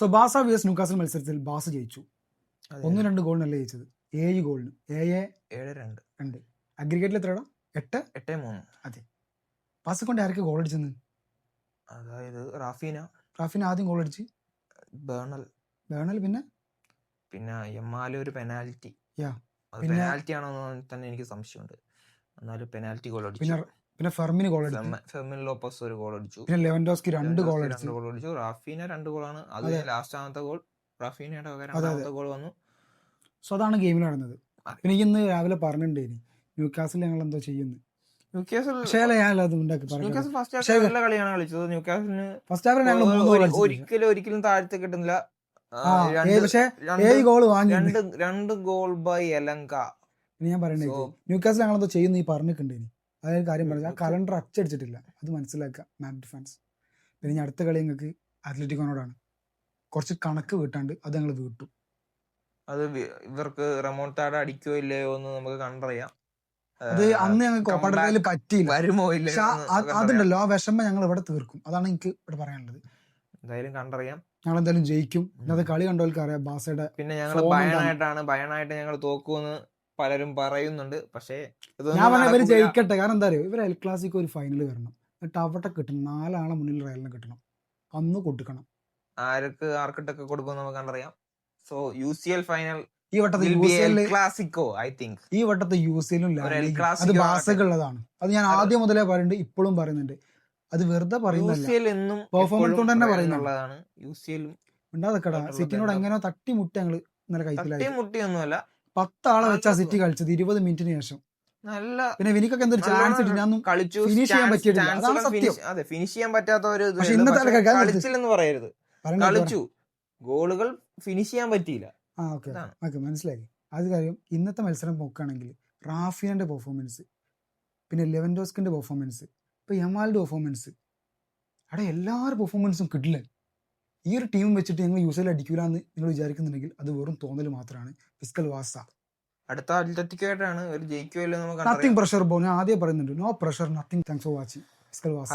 So ബാസ vs Newcastle മത്സരത്തിൽ ബാസ ജയിച്ചു. 1-2 ഗോളിനല്ല ജയിച്ചത്, 7 ഗോളിന്. 7-2. അഗ്രിഗേറ്റിൽ എത്രടാ? 8-3. അതെ. ബാസ കൊണ്ട് ആരൊക്കെ ഗോൾ അടിച്ചെന്ന്? അതായത് റാഫീന ആദ്യം ഗോൾ അടിച്ച്, ബേണൽ പിന്നെ എമ്മാലും ഒരു പെനാൽറ്റി. പെനാൽറ്റി ആണോ തന്നെ എനിക്ക് സംശയമുണ്ട്. എന്നാലും പെനാൽറ്റി ഗോൾ അടിച്ചു. പിന്നെ ഫെർമിന് ഗോൾ അടിച്ചു, ഫെർമിൻ ലോപ്പസ് ഒരു ഗോൾ അടിച്ചു. പിന്നെ ലെവൻഡോസ്കി 2 ഗോൾ അടിച്ചു. റാഫീന 2 ഗോളാണ്. അത് ലാസ്റ്റ് ഗോൾ റാഫീനയുടെ രണ്ടാമത്തെ ഗോൾ വന്നു. സോ അതാണ് ഗെയിമിൽ നടന്നത്. പിന്നെ ഇന്ന് രാവിലെ പറഞ്ഞിട്ടുണ്ടായിരുന്നു ന്യൂകാസിൽ ഞങ്ങൾ എന്തോ ചെയ്യുന്നു. ഒരിക്കലും താഴ്ത്തി കിട്ടുന്നില്ല. 2 ഗോൾ ബൈ എലങ്ക. ഞാൻ പറയണേ ന്യൂകാസിൽ ഞങ്ങൾ എന്തോ ചെയ്യുന്നു ഈ പറഞ്ഞിട്ടുണ്ടേനി. അതായത് കാര്യം പറഞ്ഞാൽ ആ കലണ്ടർ അച്ചടിച്ചിട്ടില്ല, അത് മനസ്സിലാക്കുക മാപ്പ് ഡിഫൻസ്. പിന്നെ അടുത്ത കളി ഞങ്ങൾക്ക് അത്ലറ്റിക്കോനോടാണ്. കുറച്ച് കണക്ക് വീട്ടാണ്ട് അത് ഞങ്ങൾ വീട്ടു. അത് ഇവർക്ക് റെമോൺടാഡ അടിക്കോ ഇല്ലയോ എന്ന് നമുക്ക് കണ്ടറിയാം. അത് അന്ന് ഞങ്ങൾക്ക് കോപ്പയിൽ പറ്റിയില്ല, വരുമോ ഇല്ല അതുണ്ടല്ലോ. ആ വിഷമം ഞങ്ങൾ ഇവിടെ തീർക്കും. അതാണ് എനിക്ക് ഇവിടെ പറയാനുള്ളത്. എന്തായാലും കണ്ടറിയാം, ഞങ്ങൾ എന്തായാലും ജയിക്കും. ഇന്നത്തെ കളി കണ്ടവർക്ക് അറിയാം ബാസയുടെ. പിന്നെ ഞങ്ങൾ ഭയനായിട്ട് ഞങ്ങൾ തോക്കുമെന്ന് പലരും പറയുന്നുണ്ട്. പക്ഷേ ഞാൻ പറഞ്ഞ ഇവര് ജയിക്കട്ടെ. കാരണം എന്താ അറിയോ, ഇവർ എൽ ക്ലാസിക്കോ ഒരു ഫൈനൽ വരണം, എന്നിട്ട് അവിടെ കിട്ടണം. 4 ആളെ മുന്നിൽ റയലിന് കിട്ടണം, അന്ന് കൊടുക്കണം. ആർക്കിട്ടൊക്കെ കൊടുക്കും നമുക്ക് കണ്ടറിയാം. സോ UCL ഫൈനൽ ഈ വട്ടത്തെ ക്ലാസിക്കോ ഐ തിങ്ക് ഈ വട്ടത്തെ UCL അത് ബാസക്കുള്ളതാണ്. അത് ഞാൻ ആദ്യം മുതലേ പറയുന്നുണ്ട്, ഇപ്പോഴും പറയുന്നുണ്ട്. അത് വെറുതെ പറയുന്നില്ല, പെർഫോമൻസ് കൊണ്ട് തന്നെ പറയുന്നുള്ളതാണ്. ഉണ്ടാകടാ സിറ്റിനോട് എങ്ങനെയോ തട്ടിമുട്ടി ഞങ്ങള് ഇന്നലെ കഴിച്ചില്ല. 10 ആളെ വെച്ചാ സിറ്റി കളിച്ചത് 20 മിനിറ്റിന് ശേഷം. നല്ല പിന്നെ വിനിക്കൊക്കെ എന്തൊരു ചാൻസ് ഫിനിഷ് ചെയ്യാൻ പറ്റിയിട്ടില്ല. അതാണ് സത്യം. ഫിനിഷ് ചെയ്യാൻ പറ്റാത്ത ഒരു കളിച്ചില്ലെന്ന് പറയരുത്. കളിച്ചു, ഗോളുകൾ ഫിനിഷ് ചെയ്യാൻ പറ്റിയില്ല. ഓക്കെ മനസ്സിലായി. അത് കാര്യം ഇന്നത്തെ മത്സരം നോക്കുകയാണെങ്കിൽ റാഫിയന്റെ പെർഫോമൻസ്, പിന്നെ ലെവൻഡോസ്കിന്റെ പെർഫോമൻസ്, ഇപ്പൊ യമാലിന്റെ പെർഫോമൻസ്, അവിടെ എല്ലാവരും പെർഫോമൻസും കിട്ടില്ല. ഈ ഒരു ടീം വെച്ചിട്ട് ഞങ്ങൾ UCL അടിക്കൂല എന്ന് നിങ്ങൾ വിചാരിക്കുന്നുണ്ടെങ്കിൽ അത് വെറും തോന്നൽ മാത്രമാണ്. ഫിസ്കൽ വാസ അടുത്ത അത്ലറ്റിക്കായിട്ടാണ് ഒരു ജയിക്കുമല്ലോ. Nothing pressure. ഞാൻ ആദ്യം പറയുന്നുണ്ട്, no pressure, nothing. Thanks for watching. Fiscal വാസ.